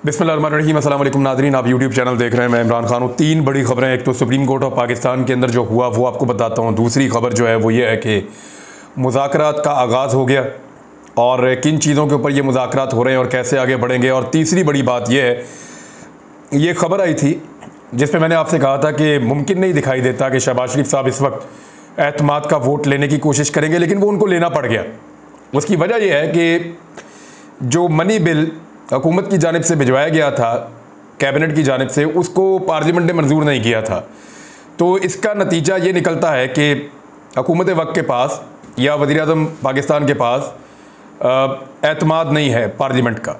बिस्मिल्लाहिर्रहमानिर्रहीम। अस्सलाम वालेकुम नाज़रीन, आप यूट्यूब चैनल देख रहे हैं। मैं इमरान खान हूँ। 3 बड़ी खबरें, एक तो सुप्रीम कोर्ट ऑफ पाकिस्तान के अंदर जो हुआ वो आपको बताता हूँ। दूसरी खबर जो है वो ये है कि मुज़ाकरात का आगाज़ हो गया और किन चीज़ों के ऊपर ये मुज़ाकरात हो रहे हैं और कैसे आगे बढ़ेंगे। और तीसरी बड़ी बात ये है, ये खबर आई थी जिसमें मैंने आपसे कहा था कि मुमकिन नहीं दिखाई देता कि शहबाज शरीफ साहब इस वक्त एतमाद का वोट लेने की कोशिश करेंगे, लेकिन वो उनको लेना पड़ गया। उसकी वजह यह है कि जो मनी बिल हुकूमत की जानिब से भिजवाया गया था, कैबिनेट की जानिब से, उसको पार्लियामेंट ने मंजूर नहीं किया था। तो इसका नतीजा ये निकलता है कि हुकूमत वक्त के पास या वज़ीर-ए-आज़म पाकिस्तान के पास एतमाद नहीं है पार्लियामेंट का।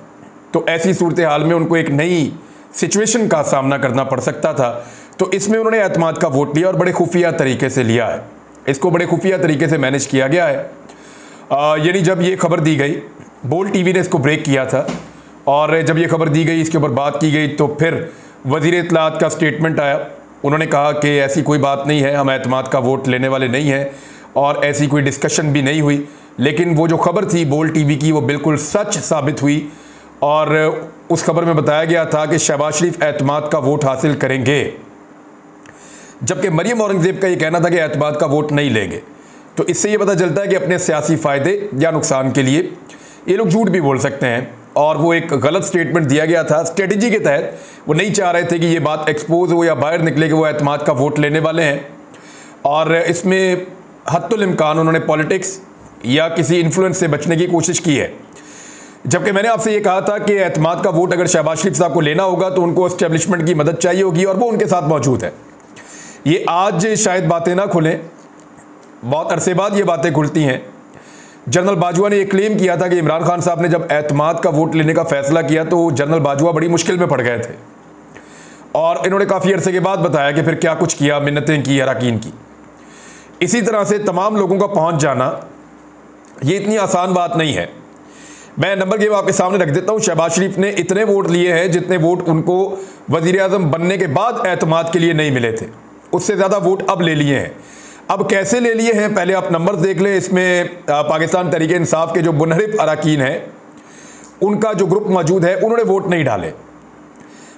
तो ऐसी सूरत हाल में उनको एक नई सिचुएशन का सामना करना पड़ सकता था। तो इसमें उन्होंने एतमाद का वोट लिया और बड़े खुफिया तरीके से लिया है। इसको बड़े खुफिया तरीके से मैनेज किया गया है। यानी जब ये खबर दी गई, बोल टीवी ने इसको ब्रेक किया था, और जब ये खबर दी गई, इसके ऊपर बात की गई, तो फिर वज़ीर इत्तलाआत का स्टेटमेंट आया। उन्होंने कहा कि ऐसी कोई बात नहीं है, हम एतमाद का वोट लेने वाले नहीं हैं और ऐसी कोई डिस्कशन भी नहीं हुई। लेकिन वो जो खबर थी बोल टीवी की, वो बिल्कुल सच साबित हुई और उस खबर में बताया गया था कि शहबाज शरीफ एतमाद का वोट हासिल करेंगे, जबकि मरियम औरंगज़ेब का ये कहना था कि एतमाद का वोट नहीं लेंगे। तो इससे ये पता चलता है कि अपने सियासी फ़ायदे या नुकसान के लिए ये लोग झूठ भी बोल सकते हैं। और वो एक गलत स्टेटमेंट दिया गया था स्ट्रेटजी के तहत। वो नहीं चाह रहे थे कि ये बात एक्सपोज हो या बाहर निकले कि वो एतमाद का वोट लेने वाले हैं। और इसमें हत्तुल इम्कान उन्होंने पॉलिटिक्स या किसी इन्फ्लुएंस से बचने की कोशिश की है। जबकि मैंने आपसे ये कहा था कि एतमाद का वोट अगर शहबाज शरीफ साहब को लेना होगा तो उनको एस्टेब्लिशमेंट की मदद चाहिए होगी, और वो उनके साथ मौजूद है। ये आज शायद बातें ना खुलें, बहुत अरसे बाद ये बातें खुलती हैं। जनरल बाजवा ने यह क्लेम किया था कि इमरान खान साहब ने जब एतमाद का वोट लेने का फैसला किया तो जनरल बाजवा बड़ी मुश्किल में पड़ गए थे, और इन्होंने काफ़ी अरसे के बाद बताया कि फिर क्या कुछ किया, मिन्नतें की, अराकीन की। इसी तरह से तमाम लोगों का पहुंच जाना ये इतनी आसान बात नहीं है। मैं नंबर गेम आपके सामने रख देता हूं। शहबाज शरीफ ने इतने वोट लिए हैं जितने वोट उनको वज़ीर-ए-आज़म बनने के बाद एतमाद के लिए नहीं मिले थे। उससे ज़्यादा वोट अब ले लिए हैं। अब कैसे ले लिए हैं, पहले आप नंबर देख लें। इसमें पाकिस्तान तहरीक इंसाफ के जो मुनहरिफ अराकीन हैं, उनका जो ग्रुप मौजूद है, उन्होंने वोट नहीं डाले।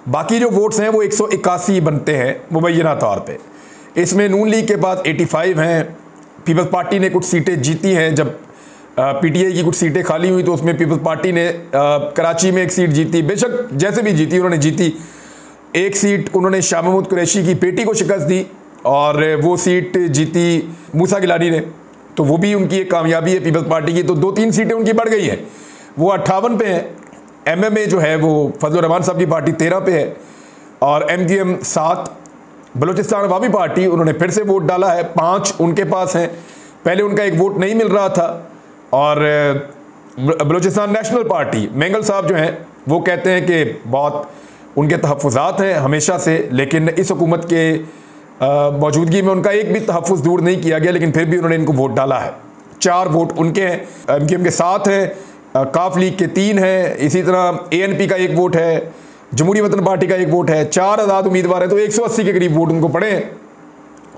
बाकी जो वोट्स हैं वो 181 बनते हैं मुबैना तौर पे। इसमें नून लीग के पास 85 हैं। पीपल्स पार्टी ने कुछ सीटें जीती हैं। जब पीटीआई की कुछ सीटें खाली हुई तो उसमें पीपल्स पार्टी ने कराची में एक सीट जीती। बेशक जैसे भी जीती उन्होंने जीती। एक सीट उन्होंने शाह महमूद कुरैशी की बेटी को शिकस्त दी और वो सीट जीती मूसा गिलानी ने, तो वो भी उनकी एक कामयाबी है पीपल्स पार्टी की। तो 2-3 सीटें उनकी बढ़ गई हैं, वो 58 पे हैं। एमएमए जो है वो फजल रहमान साहब की पार्टी 13 पे है, और एमक्यूएम 7। बलूचिस्तान अवामी पार्टी, उन्होंने फिर से वोट डाला है, 5 उनके पास हैं। पहले उनका एक वोट नहीं मिल रहा था। और बलूचिस्तान नेशनल पार्टी, मेंगल साहब जो हैं वो कहते हैं कि बहुत उनके तहफ़्फ़ुज़ात हैं हमेशा से, लेकिन इस हुकूमत के मौजूदगी में उनका एक भी तहफ़्फ़ुज़ दूर नहीं किया गया, लेकिन फिर भी उन्होंने इनको वोट डाला है। 4 वोट उनके हैं, एमक्यूएम के 7 हैं, काफ लीग के 3 हैं, इसी तरह एएनपी का 1 वोट है, जमहूरी वतन पार्टी का 1 वोट है, 4 आज़ाद उम्मीदवार हैं। तो 180 के करीब वोट उनको पड़े हैं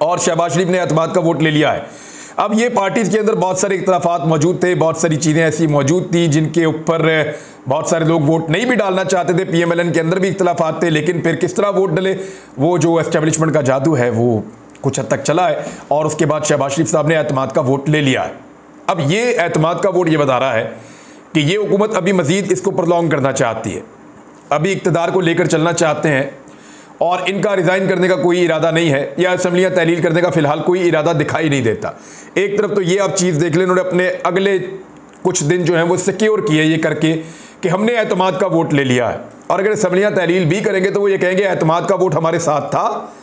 और शहबाज शरीफ ने एतमाद का वोट ले लिया है। अब ये पार्टीज़ के अंदर बहुत सारे इख्तलाफात मौजूद थे, बहुत सारी चीज़ें ऐसी मौजूद थी जिनके ऊपर बहुत सारे लोग वोट नहीं भी डालना चाहते थे। पीएमएलएन के अंदर भी इख्तलाफात थे, लेकिन फिर किस तरह वोट डले, वो जो एस्टेब्लिशमेंट का जादू है वो कुछ हद तक चला है, और उसके बाद शहबाज शरीफ साहब ने एतमाद का वोट ले लिया है। अब ये एतमाद का वोट ये बता रहा है कि ये हुकूमत अभी मज़ीद इसको प्रलॉन्ग करना चाहती है, अभी इक़्तिदार को लेकर चलना चाहते हैं, और इनका रिज़ाइन करने का कोई इरादा नहीं है या असम्बलियाँ तहलील करने का फ़िलहाल कोई इरादा दिखाई नहीं देता। एक तरफ तो ये आप चीज़ देख लें, उन्होंने अपने अगले कुछ दिन जो हैं वो सिक्योर किए ये करके कि हमने एतमाद का वोट ले लिया है, और अगर असम्बलियाँ तहलील भी करेंगे तो वो ये कहेंगे एतमाद का वोट हमारे साथ था,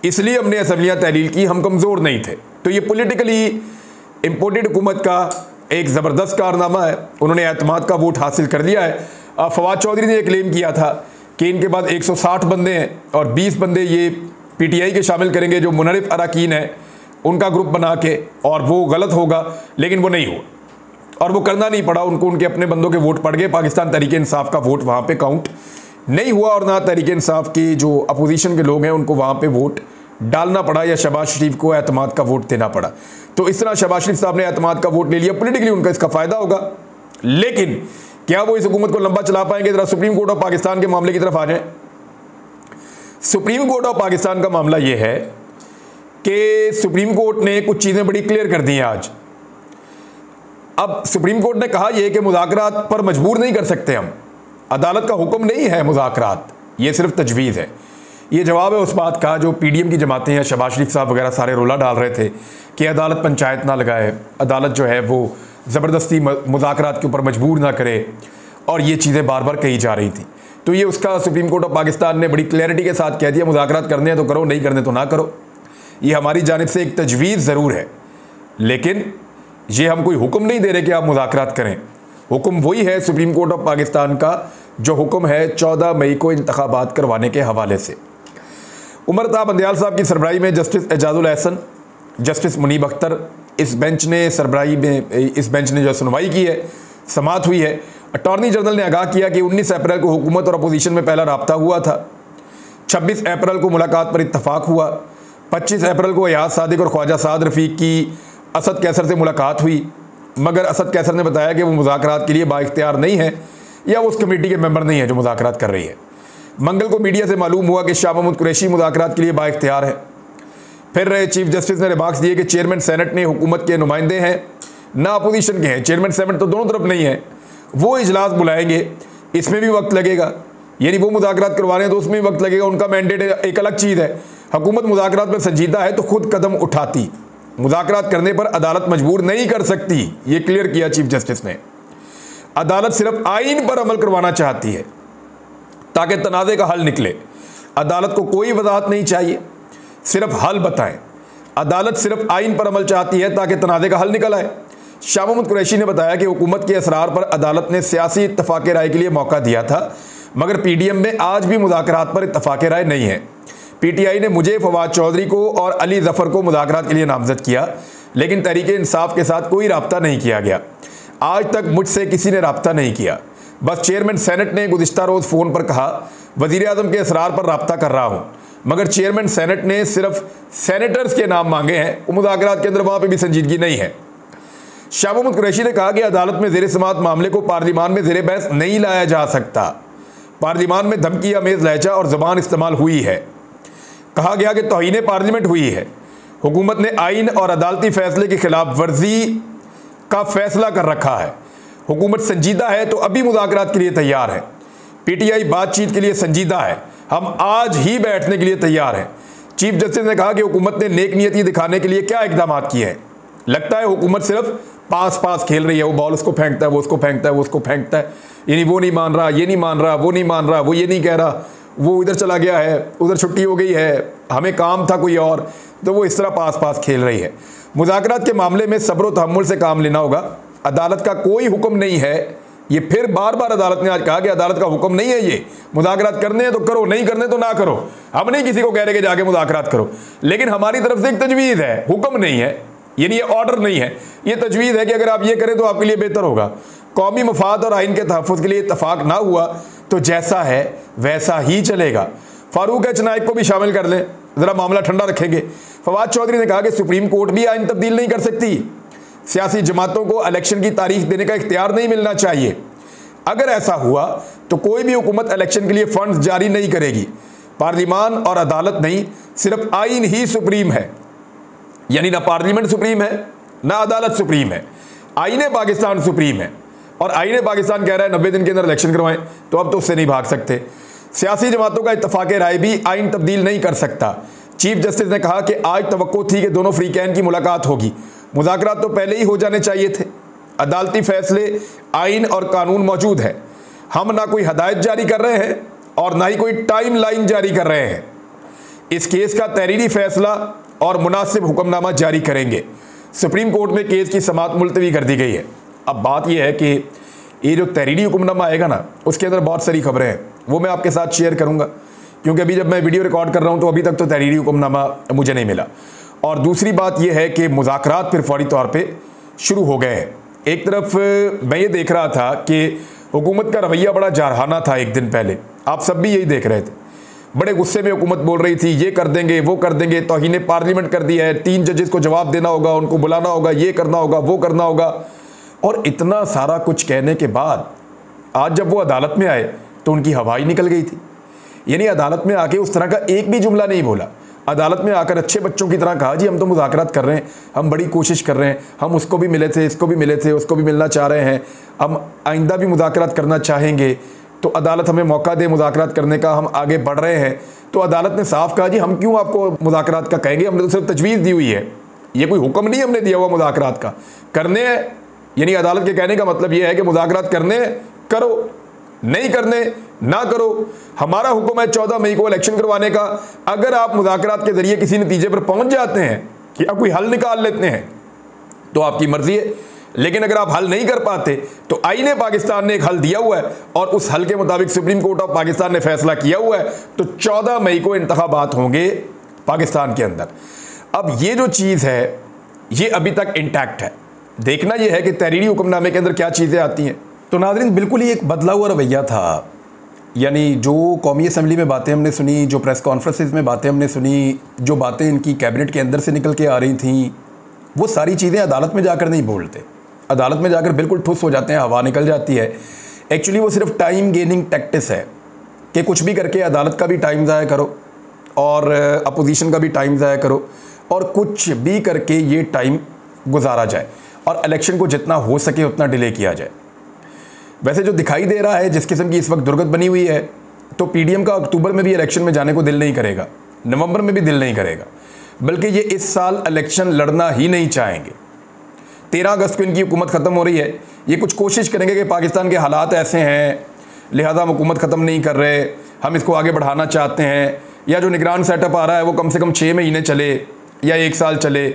इसलिए हमने असम्बलियाँ तहलील की, हम कमज़ोर नहीं थे। तो ये पॉलिटिकली इम्पोर्टेड हुकूमत का एक ज़बरदस्त कारनामा है। उन्होंने एतमाद का वोट हासिल कर लिया है। फवाद चौधरी ने यह क्लेम किया था कि इनके बाद 160 बंदे हैं और 20 बंदे ये पीटीआई के शामिल करेंगे जो मुनहरिफ अराकीन है उनका ग्रुप बना के, और वो गलत होगा, लेकिन वो नहीं हुआ और वो करना नहीं पड़ा उनको। उनके अपने बंदों के वोट पड़ गए। पाकिस्तान तहरीक इंसाफ का वोट वहाँ पे काउंट नहीं हुआ, और ना तहरीक इंसाफ की जो अपोजिशन के लोग हैं उनको वहाँ पे वोट डालना पड़ा या शहबाज शरीफ को एतमाद का वोट देना पड़ा। तो इस तरह शहबाज शरीफ साहब ने एतमाद का वोट ले लिया। पॉलिटिकली उनका इसका फ़ायदा होगा, लेकिन क्या वो इस हुकूमत को लंबा चला पाएंगे? जरा सुप्रीम कोर्ट ऑफ पाकिस्तान के मामले की तरफ आ जाएं। सुप्रीम कोर्ट ऑफ पाकिस्तान का मामला यह है कि सुप्रीम कोर्ट ने कुछ चीज़ें बड़ी क्लियर कर दी हैं आज। अब सुप्रीम कोर्ट ने कहा यह कि मुज़ाकरात पर मजबूर नहीं कर सकते हम, अदालत का हुक्म नहीं है मुज़ाकरात, ये सिर्फ तजवीज़ है। ये जवाब है उस बात का जो पीडीएम की जमातें हैं, शहबाज शरीफ साहब वगैरह सारे रोला डाल रहे थे कि अदालत पंचायत ना लगाए, अदालत जो है वो ज़बरदस्ती मुज़ाकरात के ऊपर मजबूर ना करे, और ये चीज़ें बार बार कही जा रही थी। तो ये उसका सुप्रीम कोर्ट ऑफ पाकिस्तान ने बड़ी क्लैरिटी के साथ कह दिया, मुज़ाकरात करने हैं तो करो, नहीं करने तो ना करो। ये हमारी जानिब से एक तजवीज़ ज़रूर है, लेकिन ये हम कोई हुक्म नहीं दे रहे कि आप मुज़ाकरात करें। हुक्म वही है सुप्रीम कोर्ट ऑफ पाकिस्तान का जो हुक्म है 14 मई को इंतखाबात करवाने के हवाले से। उमर ता बंदयाल साहब की सरबराही में जस्टिस एजाजुल एहसन, जस्टिस मुनीब अख्तर, इस बेंच ने सरबराही में इस बेंच ने जो सुनवाई की है, समाअत हुई है। अटॉर्नी जनरल ने आगाह किया कि 19 अप्रैल को हुकूमत और अपोजिशन में पहला राब्ता हुआ था, 26 अप्रैल को मुलाकात पर इत्तफाक हुआ, 25 अप्रैल को एयाज सादिक और ख्वाजा साद रफ़ीक की असद कैसर से मुलाकात हुई, मगर असद कैसर ने बताया कि वो मुज़ाकरात के लिए बाइख्तियार नहीं है या वो उस कमेटी के मेंबर नहीं है जो मुज़ाकरात कर रही है। मंगल को मीडिया से मालूम हुआ कि शाह महमूद कुरैशी मुज़ाकरात के लिए बाइख्तियार है। फिर चीफ जस्टिस ने रिमार्क्स दिए कि चेयरमैन सेनेट ने हुकूमत के नुमाइंदे हैं, ना अपोजिशन के हैं। चेयरमैन सेनेट तो दोनों तरफ नहीं है, वो इजलास बुलाएंगे, इसमें भी वक्त लगेगा, यानी वो मुज़ाकरात करवा रहे हैं तो उसमें भी वक्त लगेगा, उनका मैंडेट एक अलग चीज़ है। हुकूमत मुज़ाकरात पर संजीदा है तो खुद कदम उठाती, मुज़ाकरात करने पर अदालत मजबूर नहीं कर सकती, ये क्लियर किया चीफ जस्टिस ने। अदालत सिर्फ आइन पर अमल करवाना चाहती है ताकि तनाज़े का हल निकले। अदालत को कोई वजाहत नहीं चाहिए, सिर्फ हल बताएं। अदालत सिर्फ आइन पर अमल चाहती है ताकि तनाज़े का हल निकल आए। शाह महमूद कुरैशी ने बताया कि हुकूमत के असरार पर अदालत ने सियासी इत्तफाक़ राय के लिए मौका दिया था, मगर पीडीएम में आज भी मुज़ाकरात पर इत्तफाक़ राय नहीं है। पीटीआई ने मुझे, फवाद चौधरी को और अली ज़फ़र को मुज़ाकरात के लिए नामज़द किया, लेकिन तहरीक इंसाफ के साथ कोई राब्ता नहीं किया गया। आज तक मुझसे किसी ने राब्ता नहीं किया, बस चेयरमैन सेनेट ने गुज़िश्ता रोज़ फ़ोन पर कहा वज़ीर आज़म के असरार पर राब्ता कर रहा हूँ, मगर चेयरमैन सेनेट ने सिर्फ सेनेटर्स के नाम मांगे हैं, वो मुज़ाकरात के अंदर वहाँ पर भी संजीदगी नहीं है। शाह महमूद कुरैशी ने कहा कि अदालत में ज़ेर समाअत मामले को पार्लिमान में ज़ेर बहस नहीं लाया जा सकता। पार्लिमान में धमकी आमेज़ लहजा और ज़बान इस्तेमाल हुई है। कहा गया कि तौहीन पार्लियामेंट हुई है। हुकूमत ने आइन और अदालती फैसले की खिलाफ वर्जी का फैसला कर रखा है। हुकूमत संजीदा है तो अभी मुज़ाकरात के लिए तैयार है। पीटीआई बातचीत के लिए संजीदा है, हम आज ही बैठने के लिए तैयार हैं। चीफ जस्टिस ने कहा कि हुकूमत ने नेक नियति दिखाने के लिए क्या इकदाम किए हैं। लगता है हुकूमत सिर्फ पास पास खेल रही है, वो बॉल उसको फेंकता है, वो उसको फेंकता है, वो उसको फेंकता है, यानी वो नहीं मान रहा, ये नहीं मान रहा, वो नहीं मान रहा, वो ये नहीं कह रहा, वो इधर चला गया है, उधर छुट्टी हो गई है, हमें काम था कोई और, तो वो इस तरह पास पास खेल रही है। मुज़ाकरात के मामले में सब्र व तहम्मुल से काम लेना होगा। अदालत का कोई हुक्म नहीं है, ये फिर बार बार अदालत ने आज कहा कि अदालत का हुक्म नहीं है, ये मुज़ाकरात करने हैं तो करो, नहीं करने तो ना करो। हम नहीं किसी को कह रहे कि जाके मुज़ाकरात करो, लेकिन हमारी तरफ से एक तजवीज़ है, हुक्म नहीं है, यानी ये ऑर्डर नहीं है, ये तजवीज़ है कि अगर आप ये करें तो आपके लिए बेहतर होगा। कौमी मफाद और आइन के तहफ़्फ़ुज़ के लिए इत्तफाक ना हुआ तो जैसा है वैसा ही चलेगा। फारूक एच नाइक को भी शामिल कर लें, ज़रा मामला ठंडा रखेंगे। फवाद चौधरी ने कहा कि सुप्रीम कोर्ट भी आइन तब्दील नहीं कर सकती, सियासी जमातों को इलेक्शन की तारीख देने का इख्तियार नहीं मिलना चाहिए। अगर ऐसा हुआ तो कोई भी हुकूमत इलेक्शन के लिए फंड्स जारी नहीं करेगी। पार्लिमान और अदालत नहीं, सिर्फ आइन ही सुप्रीम है, यानी ना पार्लियामेंट सुप्रीम है ना अदालत सुप्रीम है, आईने पाकिस्तान सुप्रीम है। और आईने पाकिस्तान कह रहा है 90 दिन के अंदर इलेक्शन करवाएं, तो अब तो उससे नहीं भाग सकते। सियासी जमातों का इत्तफाक राय भी आइन तब्दील नहीं कर सकता। चीफ जस्टिस ने कहा कि आज तवक्को थी कि दोनों फ्रीकैन की मुलाकात होगी, मुज़ाकरात तो पहले ही हो जाने चाहिए थे। अदालती फैसले, आइन और कानून मौजूद है। हम ना कोई हदायत जारी कर रहे हैं और ना ही कोई टाइम लाइन जारी कर रहे हैं। इस केस का तहरीरी फैसला और मुनासिब हुक्मनामा जारी करेंगे। सुप्रीम कोर्ट में केस की समाअत मुलतवी कर दी गई है। अब बात यह है कि ये जो तहरीरी हुक्मनामा आएगा ना, उसके अंदर बहुत सारी खबरें हैं, वो मैं आपके साथ शेयर करूंगा, क्योंकि अभी जब मैं वीडियो रिकॉर्ड कर रहा हूं तो अभी तक तो तहरीरी हुक्मनामा मुझे नहीं मिला। और दूसरी बात यह है कि मुज़ाकरात फिर फौरी तौर पे शुरू हो गए हैं। एक तरफ मैं ये देख रहा था कि हुकूमत का रवैया बड़ा जारहाना था। एक दिन पहले आप सब भी यही देख रहे थे, बड़े गुस्से में हुकूमत बोल रही थी ये कर देंगे, वो कर देंगे, तौहीन पार्लियामेंट कर दिया है, 3 जजेस को जवाब देना होगा, उनको बुलाना होगा, ये करना होगा, वो करना होगा। और इतना सारा कुछ कहने के बाद आज जब वो अदालत में आए तो उनकी हवा ही निकल गई थी। यानी अदालत में आके उस तरह का एक भी जुमला नहीं बोला। अदालत में आकर अच्छे बच्चों की तरह कहा, जी हम तो मुज़ाकरात कर रहे हैं, हम बड़ी कोशिश कर रहे हैं, हम उसको भी मिले थे, इसको भी मिले थे, उसको भी मिलना चाह रहे हैं, हम आइंदा भी मुज़ाकरात करना चाहेंगे, तो अदालत हमें मौका दे मुज़ाकरात करने का, हम आगे बढ़ रहे हैं। तो अदालत ने साफ कहा, जी हम क्यों आपको मुज़ाकरात का कहेंगे, हमने तो सिर्फ तजवीज़ दी हुई है, ये कोई हुक्म नहीं हमने दिया हुआ मुज़ाकरात का, करने हैं। यानी अदालत के कहने का मतलब ये है कि मुज़ाकरात करने करो, नहीं करने ना करो। हमारा हुक्म है 14 मई को इलेक्शन करवाने का। अगर आप मुज़ाकरात के ज़रिए किसी नतीजे पर पहुंच जाते हैं कि अब कोई हल निकाल लेते हैं तो आपकी मर्ज़ी है, लेकिन अगर आप हल नहीं कर पाते तो आईने पाकिस्तान ने एक हल दिया हुआ है और उस हल के मुताबिक सुप्रीम कोर्ट ऑफ पाकिस्तान ने फैसला किया हुआ है, तो 14 मई को इंतखाबात होंगे पाकिस्तान के अंदर। अब ये जो चीज़ है ये अभी तक इंटैक्ट है। देखना यह है कि तहरीरी हुक्मनामे के अंदर क्या चीज़ें आती हैं। तो नाज़रीन, बिल्कुल ही एक बदला हुआ रवैया था। यानी जो कौमी असम्बली में बातें हमने सुनी, जो प्रेस कॉन्फ्रेंसेस में बातें हमने सुनी, जो बातें इनकी कैबिनेट के अंदर से निकल के आ रही थीं, वो सारी चीज़ें अदालत में जाकर नहीं बोलते। अदालत में जाकर बिल्कुल ठुस हो जाते हैं, हवा निकल जाती है। एक्चुअली वो सिर्फ टाइम गेनिंग टैक्टिस है कि कुछ भी करके अदालत का भी टाइम ज़ाया करो और अपोजिशन का भी टाइम ज़ाया करो और कुछ भी करके ये टाइम गुजारा जाए और इलेक्शन को जितना हो सके उतना डिले किया जाए। वैसे जो दिखाई दे रहा है, जिस किस्म की इस वक्त दुर्गत बनी हुई है, तो पीडीएम का अक्टूबर में भी इलेक्शन में जाने को दिल नहीं करेगा, नवंबर में भी दिल नहीं करेगा, बल्कि ये इस साल इलेक्शन लड़ना ही नहीं चाहेंगे। 13 अगस्त को इनकी हुकूमत ख़त्म हो रही है, ये कुछ कोशिश करेंगे कि पाकिस्तान के हालात ऐसे हैं लिहाजा हम हुकूमत ख़त्म नहीं कर रहे, हम इसको आगे बढ़ाना चाहते हैं, या जो निगरान सेटअप आ रहा है वो कम से कम 6 महीने चले या 1 साल चले,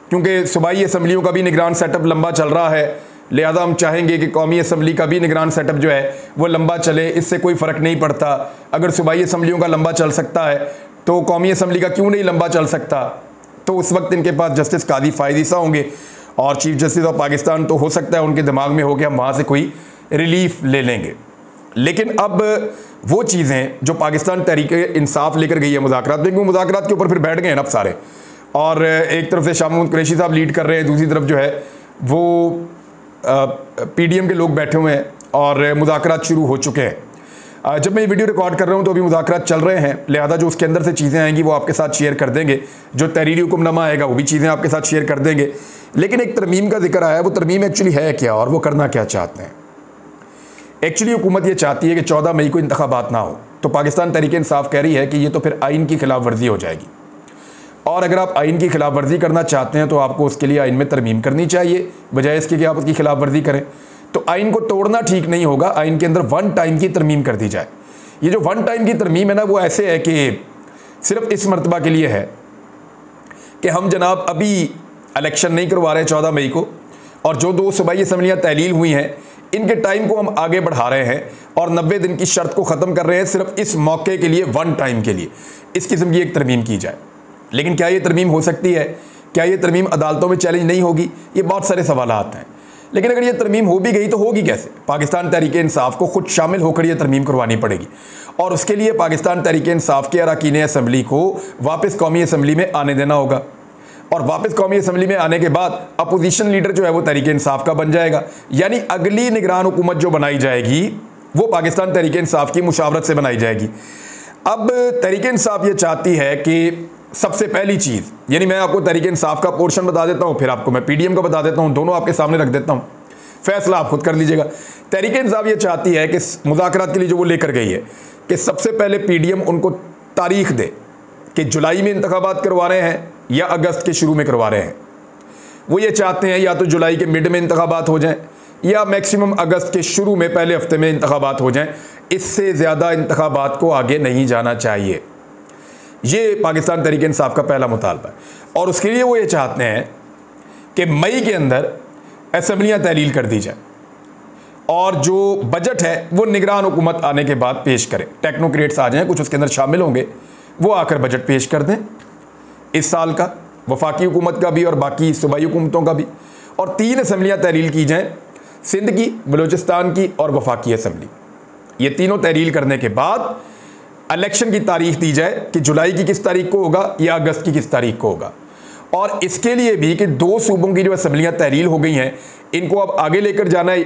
क्योंकि सूबाई असम्बलियों का भी निगरान सेटअप लंबा चल रहा है। लिहाजा हम चाहेंगे कि कौमी असम्बली का भी निगरान सेटअप जो है वो लंबा चले, इससे कोई फ़र्क नहीं पड़ता। अगर सूबाई असम्बलियों का लंबा चल सकता है तो कौमी असम्बली का क्यों नहीं लंबा चल सकता। तो उस वक्त इनके पास जस्टिस कादी फ़ायद ईसा होंगे और चीफ जस्टिस ऑफ पाकिस्तान, तो हो सकता है उनके दिमाग में हो कि हम वहाँ से कोई रिलीफ ले लेंगे। लेकिन अब वो चीज़ें जो पाकिस्तान तहरीक इंसाफ लेकर गई है मुज़ाकरात में, क्योंकि मुज़ाकरात के ऊपर फिर बैठ गए हैं अब सारे, और एक तरफ से शाह महमूद कुरैशी साहब लीड कर रहे हैं, दूसरी तरफ जो है वो पीडीएम के लोग बैठे हुए हैं और मुज़ाकरात शुरू हो चुके हैं। जब मैं ये वीडियो रिकॉर्ड कर रहा हूँ तो अभी मुज़ाकरात चल रहे हैं, लिहाजा जो उसके अंदर से चीज़ें आएंगी वो आपके साथ शेयर कर देंगे, जो तहरीरी हुक्मनामा आएगा वो भी चीज़ें आपके साथ शेयर कर देंगे। लेकिन एक तरमीम का जिक्र आया है, वो तरमीम एक्चुअली है क्या और वो करना क्या चाहते हैं। एक्चुअली हुकूमत ये चाहती है कि 14 मई को इंतखाबात ना हो, तो पाकिस्तान तहरीक इंसाफ कह रही है कि ये तो फिर आइन की खिलाफ वर्जी हो जाएगी, और अगर आप आइन की खिलाफ वर्जी करना चाहते हैं तो आपको उसके लिए आइन में तरमीम करनी चाहिए, बजाय इसके कि आप उसकी खिलाफ वर्जी करें। तो आइन को तोड़ना ठीक नहीं होगा, आइन के अंदर 1 टाइम की तरमीम कर दी जाए। ये जो 1 टाइम की तरमीम है ना, वो ऐसे है कि सिर्फ इस मरतबा के लिए है कि हम जनाब अभी इलेक्शन नहीं करवा रहे 14 मई को, और जो 2 सूबाई असम्बलियाँ तहलील हुई हैं इनके टाइम को हम आगे बढ़ा रहे हैं और 90 दिन की शर्त को ख़त्म कर रहे हैं, सिर्फ इस मौके के लिए 1 टाइम के लिए इस किस्म की एक तरमीम की जाए। लेकिन क्या ये तरमीम हो सकती है? क्या ये तरमीम अदालतों में चैलेंज नहीं होगी? ये बहुत सारे सवालात हैं। लेकिन अगर ये तरमीम हो भी गई तो होगी कैसे? पाकिस्तान तहरीक इंसाफ को खुद शामिल होकर ये तरमीम करवानी पड़ेगी, और उसके लिए पाकिस्तान तहरीक इंसाफ के अरकान असम्बली को वापस कौमी असम्बली में आने देना होगा, और वापस कौमी असम्बली में आने के बाद अपोजिशन लीडर जो है वो तहरीक इंसाफ का बन जाएगा। यानी अगली निगरान हुकूमत जो बनाई जाएगी वो पाकिस्तान तहरीक इंसाफ की मुशावरत से बनाई जाएगी। अब तहरीक इंसाफ ये चाहती है कि सबसे पहली चीज़, यानी मैं आपको तहरीक इंसाफ का पोर्शन बता देता हूँ, फिर आपको मैं पीडीएम का बता देता हूँ, दोनों आपके सामने रख देता हूँ, फैसला आप खुद कर लीजिएगा। तहरीक इंसाफ ये चाहती है कि मुज़ाकरात के लिए जो वो लेकर गई है कि सबसे पहले पीडीएम उनको तारीख दे कि जुलाई में इंतखाबात करवा रहे हैं या अगस्त के शुरू में करवा रहे हैं। वो ये चाहते हैं या तो जुलाई के मिड में इंतखाबात हो जाएं या मैक्सिमम अगस्त के शुरू में पहले हफ्ते में इंतखाबात हो जाएं, इससे ज़्यादा इंतखाबात को आगे नहीं जाना चाहिए। ये पाकिस्तान तहरीक इंसाफ का पहला मुतालबा है, और उसके लिए वो ये चाहते हैं कि मई के अंदर असम्बलियाँ तहलील कर दी जाए और जो बजट है वो निगरान हुकूमत आने के बाद पेश करें। टेक्नोक्रेट्स आ जाएं, कुछ उसके अंदर शामिल होंगे, वो आकर बजट पेश कर दें इस साल का, वफाकी हुकूमत का भी और बाकी सूबाई हुकूमतों का भी, और 3 असम्बलियाँ तहलील की जाएँ, सिंध की, बलूचिस्तान की और वफाकी असम्बली। ये तीनों तहलील करने के बाद इलेक्शन की तारीख दी जाए कि जुलाई की किस तारीख को होगा या अगस्त की किस तारीख को होगा, और इसके लिए भी कि 2 सूबों की जो असम्बलियाँ तहलील हो गई हैं इनको अब आगे लेकर जाना है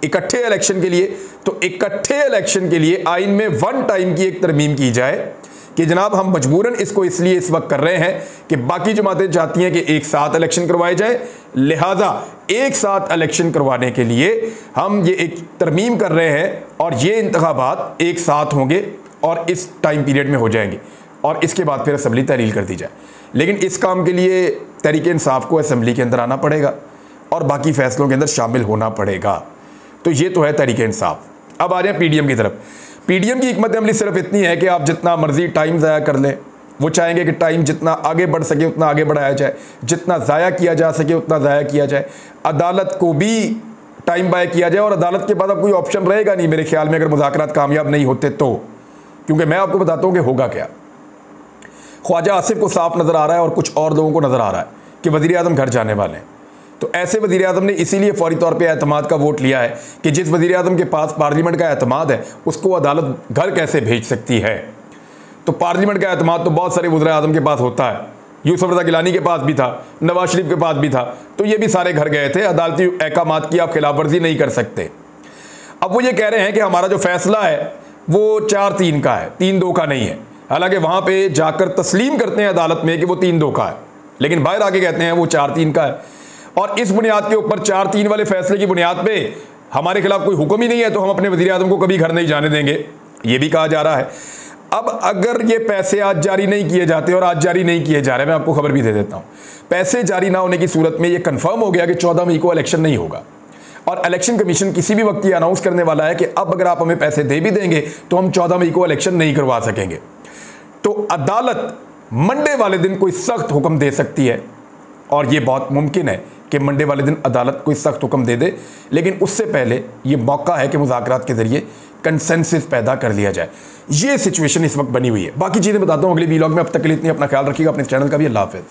इकट्ठे इलेक्शन के लिए, तो इकट्ठे इलेक्शन के लिए आइन में वन टाइम की एक तरमीम की जाए कि जनाब हम मजबूरन इसको इसलिए इस वक्त कर रहे हैं कि बाकी जमातें चाहती हैं कि एक साथ इलेक्शन करवाए जाए, लिहाजा एक साथ इलेक्शन करवाने के लिए हम ये एक तरमीम कर रहे हैं और ये इंतखाबात एक साथ होंगे और इस टाइम पीरियड में हो जाएंगे और इसके बाद फिर असम्बली तहलील कर दी जाए। लेकिन इस काम के लिए तहरीक इंसाफ को असम्बली के अंदर आना पड़ेगा और बाकी फैसलों के अंदर शामिल होना पड़ेगा। तो ये तो है तहरीक इंसाफ। अब आ रहे हैं पीडीएम की तरफ। पीडीएम की हिकमत अमली सिर्फ इतनी है कि आप जितना मर्जी टाइम ज़ाया कर लें, वो चाहेंगे कि टाइम जितना आगे बढ़ सके उतना आगे बढ़ाया जाए, जितना ज़ाया किया जा सके उतना ज़ाया किया जाए, अदालत को भी टाइम बाय किया जाए और अदालत के बाद अब कोई ऑप्शन रहेगा नहीं मेरे ख्याल में, अगर मुज़ाकरात कामयाब नहीं होते तो। क्योंकि मैं आपको बताता हूँ कि होगा क्या। ख्वाजा आसिफ को साफ नज़र आ रहा है और कुछ और लोगों को नज़र आ रहा है कि वज़ीर आज़म घर जाने वाले हैं। तो ऐसे वज़ीर आज़म ने इसीलिए फौरी तौर पे एतमाद का वोट लिया है कि जिस वज़ीर आज़म के पास पार्लियामेंट का एतमाद है उसको अदालत घर कैसे भेज सकती है। तो पार्लियामेंट का एतमाद तो बहुत सारे वज़ीर आज़म के पास होता है, यूसुफ रज़ा गिलानी के पास भी था, नवाज शरीफ के पास भी था, तो ये भी सारे घर गए थे। अदालती अहकामात की आप खिलाफ वर्जी नहीं कर सकते। अब वो ये कह रहे हैं कि हमारा जो फैसला है वो 4-3 का है, 3-2 का नहीं है। हालांकि वहाँ पे जाकर तस्लीम करते हैं अदालत में कि वो 3-2 का है, लेकिन बाहर आके कहते हैं वो 4-3 का है। और इस बुनियाद के ऊपर 4-3 वाले फैसले की बुनियाद पे हमारे खिलाफ कोई हुक्म ही नहीं है तो हम अपने वज़ीर आज़म को कभी घर नहीं जाने देंगे, ये भी कहा जा रहा है। अब अगर ये पैसे आज जारी नहीं किए जाते और आज जारी नहीं किए जा रहे, मैं आपको खबर भी दे देता हूँ, पैसे जारी ना होने की सूरत में ये कंफर्म हो गया कि 14 मई को इलेक्शन नहीं होगा और इलेक्शन कमीशन किसी भी वक्त ये अनाउंस करने वाला है कि अब अगर आप हमें पैसे दे भी देंगे तो हम 14 मई को इलेक्शन नहीं करवा सकेंगे। तो अदालत मंडे वाले दिन कोई सख्त हुक्म दे सकती है और ये बहुत मुमकिन है कि मंडे वाले दिन अदालत कोई सख्त हुक्म दे दे, लेकिन उससे पहले ये मौका है कि मुज़ाकरात के ज़रिए कंसेंसस पैदा कर लिया जाए। ये सिचुएशन इस वक्त बनी हुई है। बाकी चीज़ें बताता हूँ अगले वीलॉग में। अब तक के लिए इतनी, अपना ख्याल रखिएगा, अपने चैनल का भी। अल्लाह हाफ़िज़।